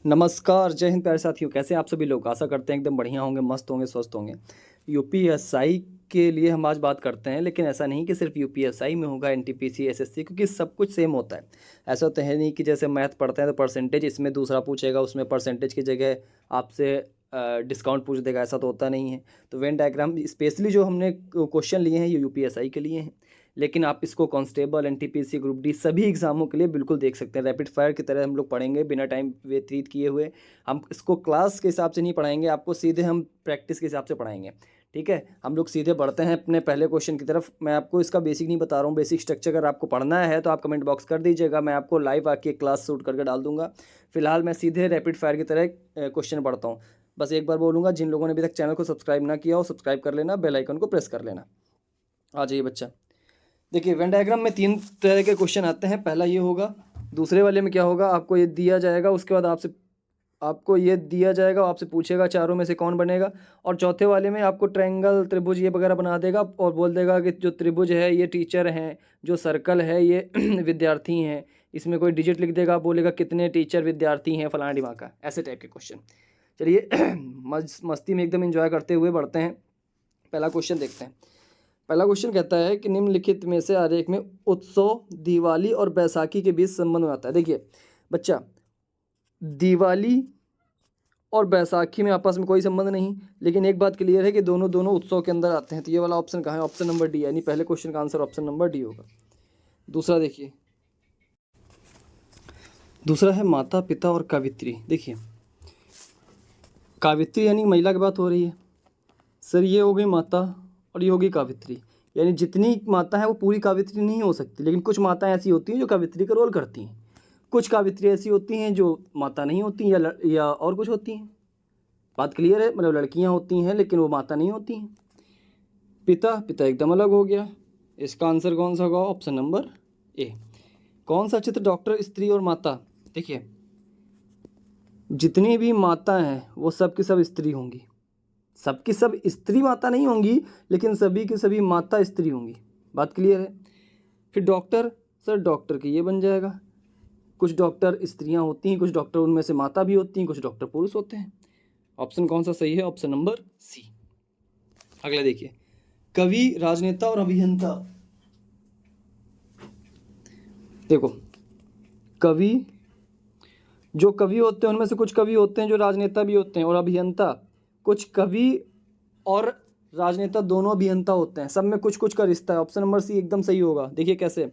नमस्कार, जय हिंद प्यारे साथियों, कैसे हैं आप सभी लोग? आशा करते हैं एकदम बढ़िया होंगे, मस्त होंगे, स्वस्थ होंगे। यूपीएसआई के लिए हम आज बात करते हैं, लेकिन ऐसा नहीं कि सिर्फ यूपीएसआई में होगा, एनटीपीसी, एसएससी, क्योंकि सब कुछ सेम होता है। ऐसा तो है नहीं कि जैसे मैथ पढ़ते हैं तो परसेंटेज इसमें दूसरा पूछेगा, उसमें परसेंटेज की जगह आपसे डिस्काउंट पूछ देगा, ऐसा तो होता नहीं है। तो वेन डायग्राम स्पेशली जो हमने क्वेश्चन लिए हैं ये यूपीएसआई के लिए हैं, लेकिन आप इसको कांस्टेबल, एनटीपीसी, ग्रुप डी सभी एग्जामों के लिए बिल्कुल देख सकते हैं। रैपिड फायर की तरह हम लोग पढ़ेंगे बिना टाइम व्यतीत किए हुए। हम इसको क्लास के हिसाब से नहीं पढ़ाएंगे, आपको सीधे हम प्रैक्टिस के हिसाब से पढ़ाएंगे। ठीक है, हम लोग सीधे बढ़ते हैं अपने पहले क्वेश्चन की तरफ। मैं आपको इसका बेसिक नहीं बता रहा हूँ, बेसिक स्ट्रक्चर अगर आपको पढ़ना है तो आप कमेंट बॉक्स कर दीजिएगा, मैं आपको लाइव आके क्लास शूट करके डाल दूंगा। फिलहाल मैं सीधे रैपिड फायर की तरह क्वेश्चन पढ़ता हूँ। बस एक बार बोलूँगा, जिन लोगों ने अभी तक चैनल को सब्सक्राइब ना किया हो, सब्सक्राइब कर लेना, बेल आइकन को प्रेस कर लेना। आ जाइए बच्चा। देखिए, वेन डायग्राम में 3 तरह के क्वेश्चन आते हैं। पहला ये होगा, दूसरे वाले में क्या होगा, आपको ये दिया जाएगा, उसके बाद आपको ये दिया जाएगा, आपसे पूछेगा चारों में से कौन बनेगा। और चौथे वाले में आपको ट्रायंगल, त्रिभुज ये वगैरह बना देगा और बोल देगा कि जो त्रिभुज है ये टीचर हैं, जो सर्कल है ये विद्यार्थी हैं। इसमें कोई डिजिट लिख देगा, बोलेगा कितने टीचर विद्यार्थी हैं, फलाना दिमाग का, ऐसे टाइप के क्वेश्चन। चलिए मस्ती में एकदम एंजॉय करते हुए बढ़ते हैं। पहला क्वेश्चन देखते हैं। पहला क्वेश्चन कहता है कि निम्नलिखित में से आरेख में उत्सव, दिवाली और बैसाखी के बीच संबंध बनाता है। देखिए बच्चा, दिवाली और बैसाखी में आपस में कोई संबंध नहीं, लेकिन एक बात क्लियर है कि दोनों दोनों उत्सव के अंदर आते हैं। तो ये वाला ऑप्शन कहाँ है? ऑप्शन नंबर डी, यानी पहले क्वेश्चन का आंसर ऑप्शन नंबर डी होगा। दूसरा देखिए, दूसरा है माता, पिता और कावित्री। देखिए, कावित्री यानी महिला की बात हो रही है सर, ये हो गई माता और ये होगी कावित्री। यानी जितनी माता है वो पूरी कावित्री नहीं हो सकती, लेकिन कुछ माताएं ऐसी होती हैं जो कावित्री का रोल करती हैं। कुछ कावित्री ऐसी होती हैं जो माता नहीं होती या और कुछ होती हैं। बात क्लियर है? मतलब लड़कियां होती हैं लेकिन वो माता नहीं होती हैं। पिता, पिता एकदम अलग हो गया। इसका आंसर कौन सा होगा? ऑप्शन नंबर ए। कौन सा चित्र डॉक्टर, स्त्री और माता? देखिए, जितनी भी माता हैं वो सब की सब स्त्री होंगी। सबकी सब स्त्री माता नहीं होंगी, लेकिन सभी की सभी माता स्त्री होंगी। बात क्लियर है? फिर डॉक्टर, सर डॉक्टर की ये बन जाएगा, कुछ डॉक्टर स्त्रियां होती हैं, कुछ डॉक्टर उनमें से माता भी होती हैं, कुछ डॉक्टर पुरुष होते हैं। ऑप्शन कौन सा सही है? Option number C. अगला देखिए, कवि, राजनेता और अभियंता। देखो, कवि, जो कवि होते हैं उनमें से कुछ कवि होते हैं जो राजनेता भी होते हैं, और अभियंता, कुछ कवि और राजनेता दोनों अभियंता होते हैं। सब में कुछ कुछ का रिश्ता है। ऑप्शन नंबर सी एकदम सही होगा। देखिए कैसे,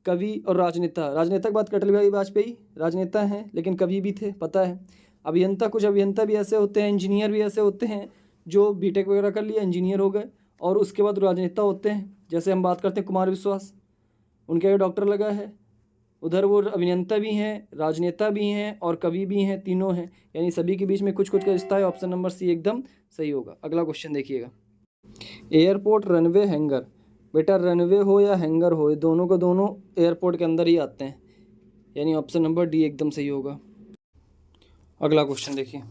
कवि और राजनेता, राजनेता की बात अटल बिहारी वाजपेयी राजनेता हैं लेकिन कवि भी थे, पता है। अभियंता, कुछ अभियंता भी ऐसे होते हैं, इंजीनियर भी ऐसे होते हैं जो बीटेक वगैरह कर लिया, इंजीनियर हो गए और उसके बाद राजनेता होते हैं। जैसे हम बात करते हैं कुमार विश्वास, उनके आगे डॉक्टर लगा है। उधर वो अभियंता भी हैं, राजनेता भी हैं और कवि भी हैं, तीनों हैं। यानी सभी के बीच में कुछ कुछ का रिश्ता है। ऑप्शन नंबर सी एकदम सही होगा। अगला क्वेश्चन देखिएगा, एयरपोर्ट, रनवे, हैंगर। बेटा, रनवे हो या हैंगर हो, ये दोनों को दोनों एयरपोर्ट के अंदर ही आते हैं, यानी ऑप्शन नंबर डी एकदम सही होगा। अगला क्वेश्चन देखिए,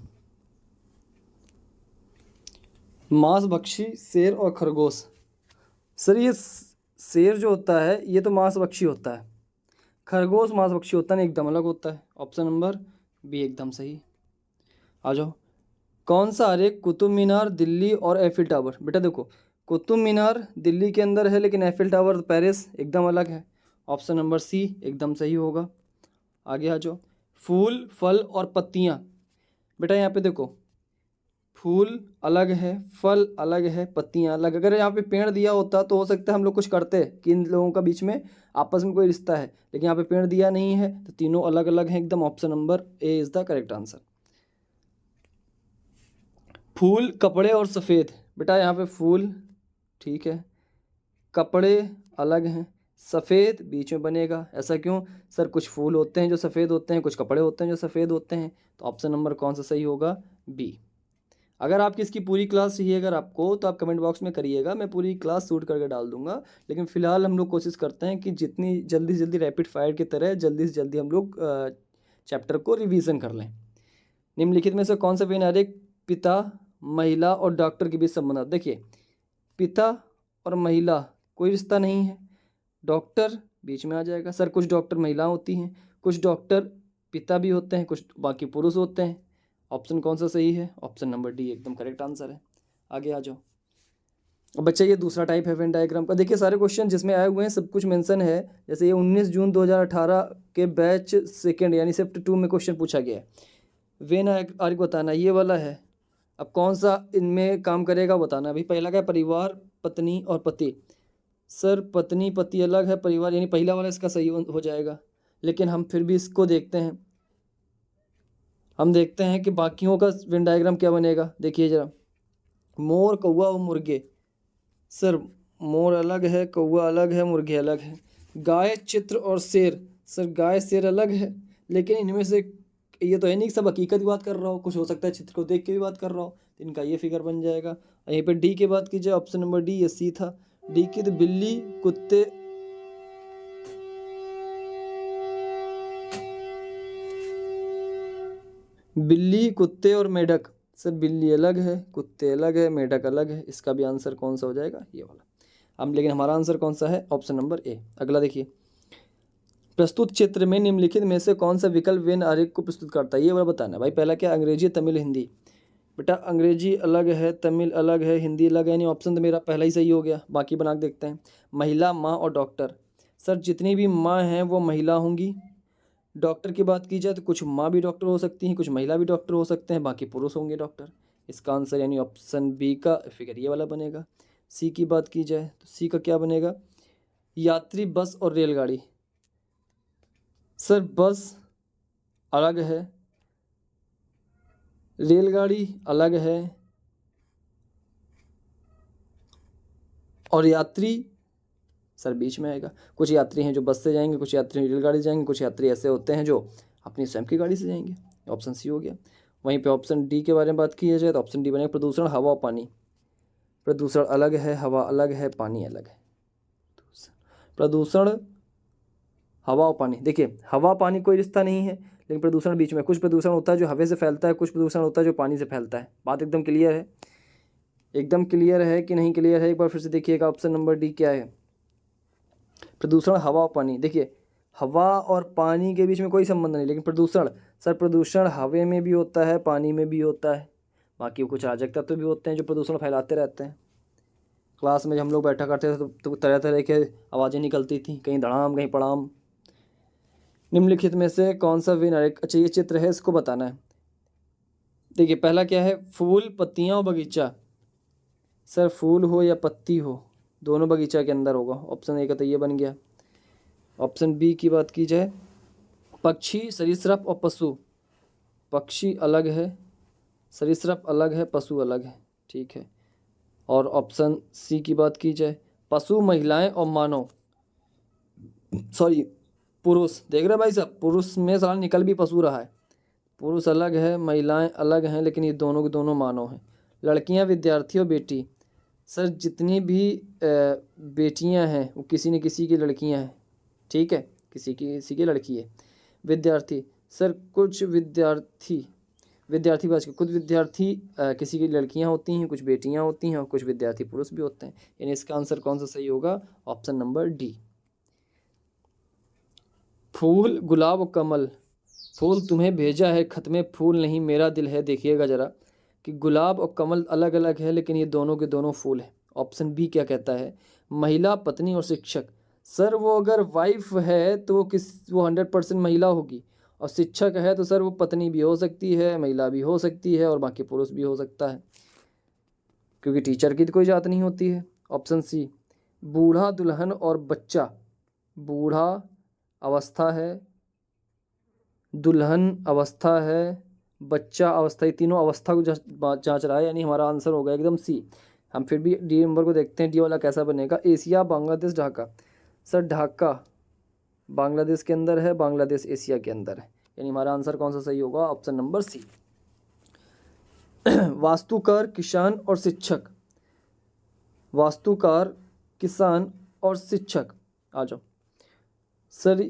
मांसभक्षी, शेर और खरगोश। सर ये शेर जो होता है ये तो मांसभक्षी होता है, खरगोश मांसभक्षी होता है, एकदम अलग होता है। ऑप्शन नंबर बी एकदम सही। आ जाओ, कौन सा आरेख कुतुब मीनार, दिल्ली और एफिल टावर? बेटा देखो, कुतुब मीनार दिल्ली के अंदर है लेकिन एफिल टावर पेरिस, एकदम अलग है। ऑप्शन नंबर सी एकदम सही होगा। आगे आ जाओ, फूल, फल और पत्तियाँ। बेटा यहाँ पे देखो, फूल अलग है, फल अलग है, पत्तियाँ अलग। अगर यहाँ पे पेड़ दिया होता तो हो सकता है हम लोग कुछ करते कि इन लोगों का बीच में आपस में कोई रिश्ता है, लेकिन यहाँ पे पेड़ दिया नहीं है तो तीनों अलग अलग हैं एकदम। Option number A is the correct answer. फूल, कपड़े और सफ़ेद। बेटा यहाँ पे फूल ठीक है, कपड़े अलग हैं, सफ़ेद बीच में बनेगा। ऐसा क्यों? सर कुछ फूल होते हैं जो सफ़ेद होते हैं, कुछ कपड़े होते हैं जो सफ़ेद होते हैं। तो ऑप्शन नंबर कौन सा सही होगा? बी। अगर आपकी इसकी पूरी क्लास चाहिए अगर आपको, तो आप कमेंट बॉक्स में करिएगा, मैं पूरी क्लास शूट करके डाल दूंगा। लेकिन फ़िलहाल हम लोग कोशिश करते हैं कि जितनी जल्दी से जल्दी रैपिड फायर की तरह जल्दी से जल्दी हम लोग चैप्टर को रिवीजन कर लें। निम्नलिखित में से कौन सा पेन आरेख पिता, महिला और डॉक्टर के बीच संबंध? देखिए, पिता और महिला कोई रिश्ता नहीं है, डॉक्टर बीच में आ जाएगा। सर कुछ डॉक्टर महिला होती हैं, कुछ डॉक्टर पिता भी होते हैं, कुछ बाकी पुरुष होते हैं। ऑप्शन कौन सा सही है? ऑप्शन नंबर डी एकदम करेक्ट आंसर है। आगे आ जाओ। अब बच्चा ये दूसरा टाइप है वेन डायग्राम का। देखिए सारे क्वेश्चन जिसमें आए हुए हैं सब कुछ मेंशन है। जैसे ये 19 जून 2018 के बैच सेकेंड यानी शिफ्ट 2 में क्वेश्चन पूछा गया है। वेन आर्क बताना ये वाला है। अब कौन सा इनमें काम करेगा बताना। अभी पहला क्या है? परिवार, पत्नी और पति। सर पत्नी पति अलग है, परिवार यानी पहला वाला इसका सही हो जाएगा। लेकिन हम फिर भी इसको देखते हैं। हम देखते हैं कि बाकियों का वेन डायग्राम क्या बनेगा। देखिए जरा, मोर, कौवा और मुर्गे। सर मोर अलग है, कौवा अलग है, मुर्गे अलग है। गाय, चित्र और शेर। सर गाय शेर अलग है, लेकिन इनमें से ये तो है नहीं कि सब हकीकत की बात कर रहा हो, कुछ हो सकता है चित्र को देख के भी बात कर रहा हो, तो इनका ये फिगर बन जाएगा। यहीं पे डी की बात की जाए, ऑप्शन नंबर डी ये सी था। डी की तो बिल्ली, कुत्ते, बिल्ली, कुत्ते और मेढक। सर बिल्ली अलग है, कुत्ते अलग है, मेढक अलग है। इसका भी आंसर कौन सा हो जाएगा? ये वाला। अब लेकिन हमारा आंसर कौन सा है? ऑप्शन नंबर ए। अगला देखिए, प्रस्तुत चित्र में निम्नलिखित में से कौन सा विकल्प वेन आरेख को प्रस्तुत करता है? ये वाला बताना है भाई। पहला क्या? अंग्रेजी, तमिल, हिंदी। बेटा अंग्रेजी अलग है, तमिल अलग है, हिंदी अलग है, यानी ऑप्शन तो मेरा पहला ही सही हो गया। बाकी बना के देखते हैं। महिला, माँ और डॉक्टर। सर जितनी भी माँ हैं वो महिला होंगी। डॉक्टर की बात की जाए तो कुछ माँ भी डॉक्टर हो सकती हैं, कुछ महिला भी डॉक्टर हो सकते हैं, बाकी पुरुष होंगे डॉक्टर। इसका आंसर यानी ऑप्शन बी का फिगर ये वाला बनेगा। सी की बात की जाए तो सी का क्या बनेगा? यात्री, बस और रेलगाड़ी। सर बस अलग है, रेलगाड़ी अलग है और यात्री सर बीच में आएगा। कुछ यात्री हैं जो बस से जाएंगे, कुछ यात्री रेलगाड़ी से जाएंगे, कुछ यात्री ऐसे होते हैं जो अपनी स्वयं की गाड़ी से जाएंगे। ऑप्शन सी हो गया। वहीं पे ऑप्शन डी के बारे में बात की जाए तो ऑप्शन डी बनेगा प्रदूषण, हवा और पानी। प्रदूषण अलग है, हवा अलग है, पानी अलग है। प्रदूषण, हवा और पानी। देखिए हवा पानी कोई रिश्ता नहीं है, लेकिन प्रदूषण बीच में। कुछ प्रदूषण होता है जो हवा से फैलता है, कुछ प्रदूषण होता है जो पानी से फैलता है। बात एकदम क्लियर है? एकदम क्लियर है कि नहीं क्लियर है? एक बार फिर से देखिएगा, ऑप्शन नंबर डी क्या है? प्रदूषण, हवा और पानी। देखिए हवा और पानी के बीच में कोई संबंध नहीं, लेकिन प्रदूषण, सर प्रदूषण हवा में भी होता है, पानी में भी होता है। बाकी कुछ अराजक तत्व भी होते हैं जो प्रदूषण फैलाते रहते हैं। क्लास में जब हम लोग बैठा करते थे तो तरह तरह के आवाज़ें निकलती थी, कहीं धड़ाम कहीं पड़ाम। निम्नलिखित में से कौन सा विन आरेख? अच्छा ये चित्र है, इसको बताना है। देखिए पहला क्या है? फूल, पत्तियाँ और बगीचा। सर फूल हो या पत्ती हो, दोनों बगीचा के अंदर होगा। ऑप्शन ए का तो ये बन गया। ऑप्शन बी की बात की जाए, पक्षी, सरीसृप और पशु। पक्षी अलग है, सरीसृप अलग है, पशु अलग है। ठीक है। और ऑप्शन सी की बात की जाए, पशु, महिलाएं और मानव, सॉरी पुरुष। देख रहे भाई साहब, पुरुष में साला निकल भी पशु रहा है। पुरुष अलग है, महिलाएं अलग हैं, लेकिन ये दोनों के दोनों मानव हैं। लड़कियां, विद्यार्थी और बेटी। सर जितनी भी बेटियां हैं वो किसी न किसी की लड़कियां हैं। ठीक है, किसी की लड़की है। विद्यार्थी, सर कुछ विद्यार्थी, विद्यार्थी बाज के कुछ विद्यार्थी किसी की लड़कियां होती हैं, कुछ बेटियां होती हैं और कुछ विद्यार्थी पुरुष भी होते हैं। यानी इसका आंसर कौन सा सही होगा? Option number D. फूल, गुलाब और कमल। फूल तुम्हें भेजा है खत में, फूल नहीं मेरा दिल है। देखिएगा ज़रा कि गुलाब और कमल अलग अलग है, लेकिन ये दोनों के दोनों फूल हैं। ऑप्शन बी क्या कहता है? महिला, पत्नी और शिक्षक। सर वो अगर वाइफ है तो वो 100% महिला होगी, और शिक्षक है तो सर वो पत्नी भी हो सकती है, महिला भी हो सकती है और बाकी पुरुष भी हो सकता है, क्योंकि टीचर की तो कोई जात नहीं होती है। ऑप्शन सी, बूढ़ा, दुल्हन और बच्चा। बूढ़ा अवस्था है, दुल्हन अवस्था है, बच्चा अवस्था, ये तीनों अवस्था को जांच रहा है, यानी हमारा आंसर होगा एकदम सी। हम फिर भी डी नंबर को देखते हैं, डी वाला कैसा बनेगा। एशिया, बांग्लादेश, ढाका। सर ढाका बांग्लादेश के अंदर है, बांग्लादेश एशिया के अंदर है, यानी हमारा आंसर कौन सा सही होगा? Option number C. वास्तुकार, किसान और शिक्षक। वास्तुकार, किसान और शिक्षक। आ जाओ सर,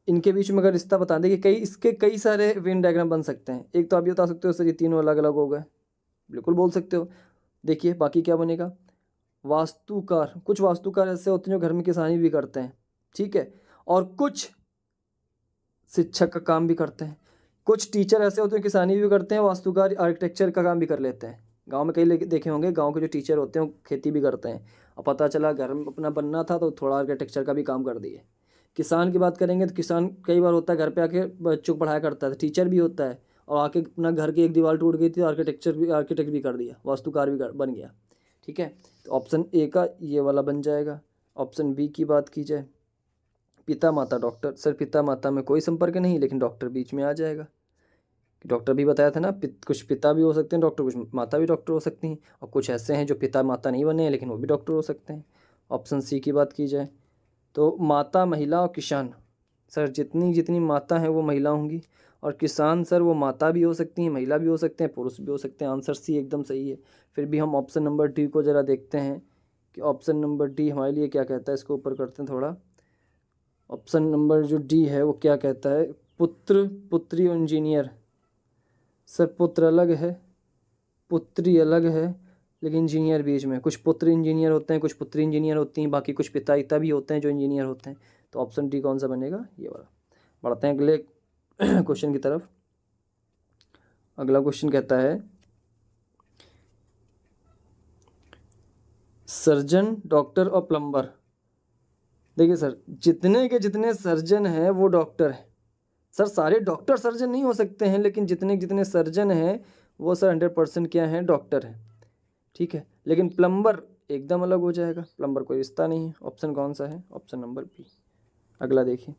इनके बीच में अगर रिश्ता बता दें कि इसके कई सारे वेन डायग्राम बन सकते हैं। एक तो आप ये बता सकते हो सर ये तीनों अलग अलग हो गए, बिल्कुल बोल सकते हो। देखिए बाकी क्या बनेगा। वास्तुकार, कुछ वास्तुकार ऐसे होते हैं जो घर में किसानी भी करते हैं, ठीक है, और कुछ शिक्षक का काम भी करते हैं। कुछ टीचर ऐसे होते हैं किसानी भी करते हैं, वास्तुकार आर्किटेक्चर का काम भी कर लेते हैं। गांव में कई देखे होंगे, गांव के जो टीचर होते हैं वो खेती भी करते हैं, और पता चला घर में अपना बनना था तो थोड़ा आर्किटेक्चर का भी काम कर दिए। किसान की बात करेंगे तो किसान कई बार होता है घर पे आके बच्चों को पढ़ाया करता है, टीचर भी होता है, और आके अपना घर की एक दीवार टूट गई थी तो आर्किटेक्ट भी कर दिया, वास्तुकार भी बन गया। ठीक है, तो ऑप्शन ए का ये वाला बन जाएगा। ऑप्शन बी की बात की जाए, पिता माता डॉक्टर। सर पिता माता में कोई संपर्क नहीं, लेकिन डॉक्टर बीच में आ जाएगा। डॉक्टर भी बताया था ना, कुछ पिता भी हो सकते हैं डॉक्टर, कुछ माता भी डॉक्टर हो सकती हैं, और कुछ ऐसे हैं जो पिता माता नहीं बने हैं लेकिन वो भी डॉक्टर हो सकते हैं। ऑप्शन सी की बात की जाए तो माता, महिला और किसान। सर जितनी जितनी माता हैं वो महिला होंगी, और किसान सर वो माता भी हो सकती हैं, महिला भी हो सकते हैं, पुरुष भी हो सकते हैं। आंसर सी एकदम सही है। फिर भी हम ऑप्शन नंबर डी को ज़रा देखते हैं कि ऑप्शन नंबर डी हमारे लिए क्या कहता है। इसको ऊपर करते हैं थोड़ा। ऑप्शन नंबर जो डी है वो क्या कहता है, पुत्र, पुत्री और इंजीनियर। सर पुत्र अलग है, पुत्री अलग है, लेकिन इंजीनियर बीच में। कुछ पुत्र इंजीनियर होते हैं, कुछ पुत्री इंजीनियर होती हैं, बाकी कुछ पिता इता भी होते हैं जो इंजीनियर होते हैं। तो ऑप्शन डी कौन सा बनेगा, ये वाला। बढ़ते हैं अगले क्वेश्चन की तरफ। अगला क्वेश्चन कहता है सर्जन, डॉक्टर और प्लम्बर। देखिए सर, जितने के जितने सर्जन हैं वो डॉक्टर हैं। सर सारे डॉक्टर सर्जन नहीं हो सकते हैं, लेकिन जितने जितने सर्जन हैं वो सर 100% क्या हैं, डॉक्टर हैं। ठीक है, लेकिन प्लम्बर एकदम अलग हो जाएगा, प्लम्बर कोई रिश्ता नहीं है। ऑप्शन कौन सा है, ऑप्शन नंबर बी। अगला देखिए,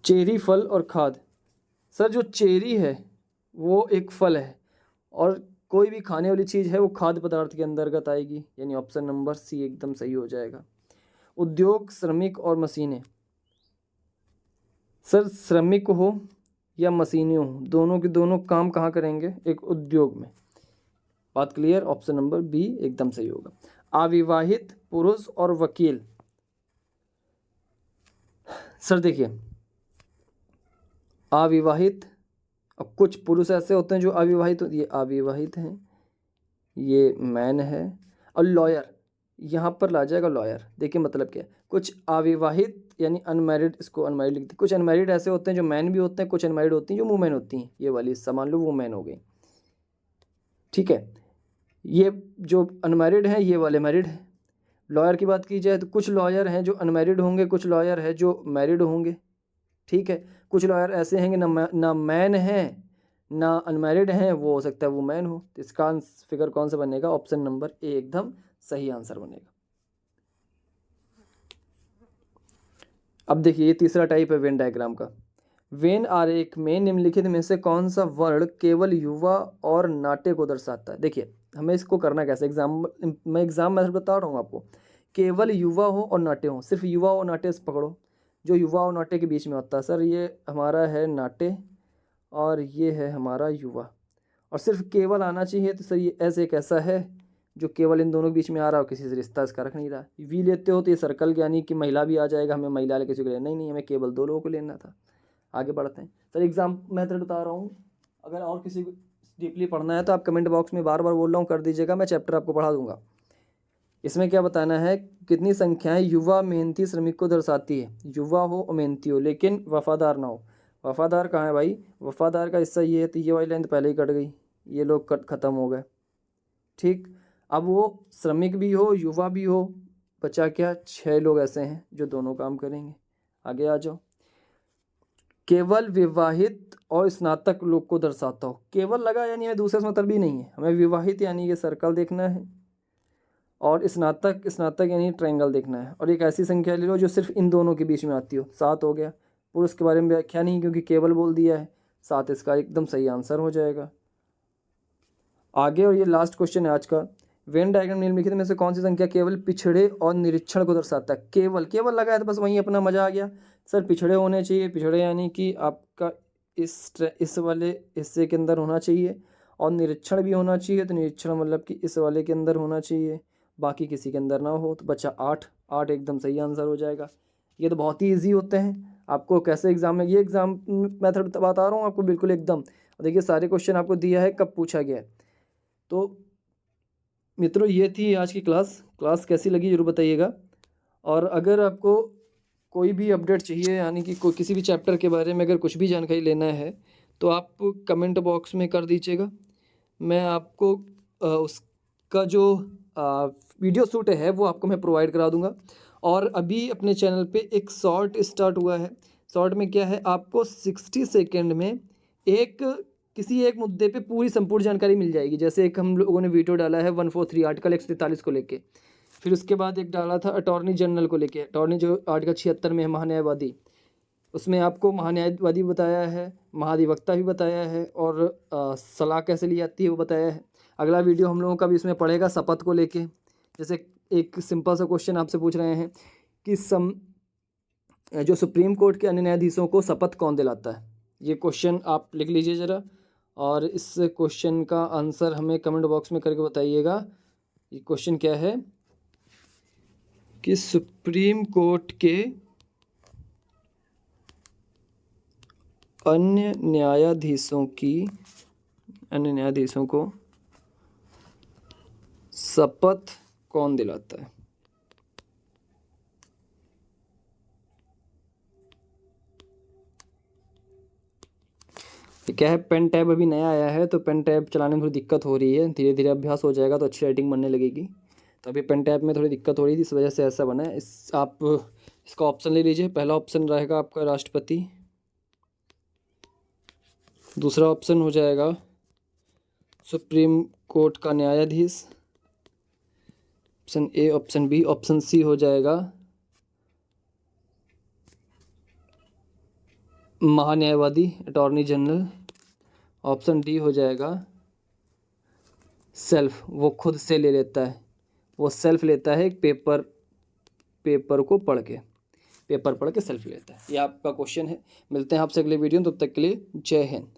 चेरी, फल और खाद। सर जो चेरी है वो एक फल है, और कोई भी खाने वाली चीज़ है वो खाद्य पदार्थ के अंतर्गत आएगी, यानी ऑप्शन नंबर सी एकदम सही हो जाएगा। उद्योग, श्रमिक और मशीनें। सर श्रमिक हो या मशीनें हो, दोनों के दोनों काम कहाँ करेंगे, एक उद्योग में। बात क्लियर, ऑप्शन नंबर बी एकदम सही होगा। अविवाहित, पुरुष और वकील। सर देखिए, अविवाहित, और कुछ पुरुष ऐसे होते हैं जो अविवाहित, ये अविवाहित हैं, ये मैन है, और लॉयर यहाँ पर ला जाएगा लॉयर। देखिए मतलब क्या है, कुछ अविवाहित यानी अनमैरिड, इसको अनमैरिड लिखते हैं। कुछ अनमैरिड ऐसे होते हैं जो मैन भी होते हैं, कुछ अनमैरिड होती हैं जो वुमेन होती हैं। ये वाली सामान लो, वुमेन हो गई। ठीक है, ये जो अनमैरिड हैं ये वाले मैरिड हैं। लॉयर की बात की जाए तो कुछ लॉयर हैं जो अनमैरिड होंगे, कुछ लॉयर है जो मैरिड होंगे। ठीक है, कुछ लॉयर ऐसे हैं कि ना मैन है ना अनमैरिड हैं, वो हो सकता है वो मैन हो। तो इसका फिगर कौन सा बनेगा, ऑप्शन नंबर ए एकदम सही आंसर बनेगा। अब देखिए, ये तीसरा टाइप है वेन डायग्राम का। वेन आरेख में निम्नलिखित में से कौन सा वर्ण केवल युवा और नाट्य को दर्शाता है। देखिए हमें इसको करना कैसे, मैं एग्जाम मेथड बता रहा हूँ आपको। केवल युवा हो और नाट्य हो, सिर्फ युवा और नाट्य से पकड़ो, जो युवा और नाट्य के बीच में होता है। सर ये हमारा है नाट्य और ये है हमारा युवा, और सिर्फ केवल आना चाहिए। तो सर ये ऐसे एक ऐसा है जो केवल इन दोनों के बीच में आ रहा हो, किसी से रिश्ता इसका रख नहीं रहा। वी लेते हो तो ये सर्कल यानी कि महिला भी आ जाएगा, हमें महिला ले किसी को लेना ही नहीं, हमें केवल दो लोगों को लेना था। आगे बढ़ते हैं। सर एग्जाम मेथड बता रहा हूँ, अगर और किसी को डीपली पढ़ना है तो आप कमेंट बॉक्स में बार बार बोल रहा हूँ कर दीजिएगा, मैं चैप्टर आपको पढ़ा दूंगा। इसमें क्या बताना है, कितनी संख्याएं युवा मेहनती श्रमिक को दर्शाती है। युवा हो और मेहनती हो, लेकिन वफादार ना हो। वफादार कहाँ है भाई, वफादार का हिस्सा ये है, तो ये वाली लाइन तो पहले ही कट गई, ये लोग ख़त्म हो गए। ठीक, अब वो श्रमिक भी हो युवा भी हो, बचा क्या, 6 लोग ऐसे हैं जो दोनों काम करेंगे। आगे आ जाओ। केवल विवाहित और स्नातक लोग को दर्शाता हो। केवल लगा यानी हमें दूसरे से मतलब भी नहीं है, हमें विवाहित यानी ये सर्कल देखना है, और स्नातक स्नातक यानी ट्रायंगल देखना है। और एक ऐसी संख्या ले लो जो सिर्फ इन दोनों के बीच में आती हो। 7 हो गया। पुरुष के बारे में व्याख्या नहीं क्योंकि केवल बोल दिया है, 7 इसका एकदम सही आंसर हो जाएगा। आगे, और ये लास्ट क्वेश्चन है आज का। वेन डायग्राम निम्नलिखित में से कौन सी संख्या केवल पिछड़े और निरीक्षण को दर्शाता है। केवल केवल लगा है तो बस वहीं अपना मजा आ गया। सर पिछड़े होने चाहिए, पिछड़े यानी कि आपका इस वाले हिस्से के अंदर होना चाहिए, और निरीक्षण भी होना चाहिए, तो निरीक्षण मतलब कि इस वाले के अंदर होना चाहिए, बाकी किसी के अंदर ना हो। तो बच्चा 8 एकदम सही आंसर हो जाएगा। ये तो बहुत ही ईजी होते हैं। आपको कैसे एग्जाम में, ये एग्जाम मेथड बता रहा हूँ आपको बिल्कुल एकदम। देखिए सारे क्वेश्चन आपको दिया है, कब पूछा गया है। तो मित्रों ये थी आज की क्लास कैसी लगी जरूर बताइएगा। और अगर आपको कोई भी अपडेट चाहिए, यानी कि कोई किसी भी चैप्टर के बारे में अगर कुछ भी जानकारी लेना है तो आप कमेंट बॉक्स में कर दीजिएगा। मैं आपको उसका जो वीडियो शूट है वो आपको मैं प्रोवाइड करा दूंगा। और अभी अपने चैनल पे एक शॉर्ट स्टार्ट हुआ है। शॉर्ट में क्या है, आपको 60 सेकेंड में किसी एक मुद्दे पे पूरी संपूर्ण जानकारी मिल जाएगी। जैसे एक हम लोगों ने वीडियो डाला है 143 आर्टिकल 143 को लेके, फिर उसके बाद एक डाला था अटॉर्नी जनरल को लेके, अटॉर्नी जो आर्टिकल 76 में है महान्यायवादी, उसमें आपको महान्यायवादी बताया है, महाधिवक्ता भी बताया है, और सलाह कैसे ली जाती है वो बताया है। अगला वीडियो हम लोगों का भी इसमें पड़ेगा शपथ को लेके। जैसे एक सिंपल सा क्वेश्चन आपसे पूछ रहे हैं कि जो सुप्रीम कोर्ट के अन्य न्यायाधीशों को शपथ कौन दिलाता है, ये क्वेश्चन आप लिख लीजिए ज़रा, और इस क्वेश्चन का आंसर हमें कमेंट बॉक्स में करके बताइएगा। ये क्वेश्चन क्या है कि सुप्रीम कोर्ट के अन्य न्यायाधीशों को शपथ कौन दिलाता है। क्या है, पेन टैब अभी नया आया है तो पेन टैब चलाने में थोड़ी दिक्कत हो रही है। धीरे धीरे अभ्यास हो जाएगा तो अच्छी राइटिंग बनने लगेगी। तो अभी पेन टैब में थोड़ी दिक्कत हो रही थी, इस वजह से ऐसा बना है। आप इसका ऑप्शन ले लीजिए। पहला ऑप्शन रहेगा आपका राष्ट्रपति, दूसरा ऑप्शन हो जाएगा सुप्रीम कोर्ट का न्यायाधीश, option A, option B, option C हो जाएगा महान्यायवादी अटॉर्नी जनरल, ऑप्शन डी हो जाएगा सेल्फ, वो खुद से ले लेता है, वो सेल्फ लेता है एक पेपर को पढ़ के सेल्फ लेता है। ये आपका क्वेश्चन है। मिलते हैं आपसे अगले वीडियो में, तब तक के लिए जय हिंद।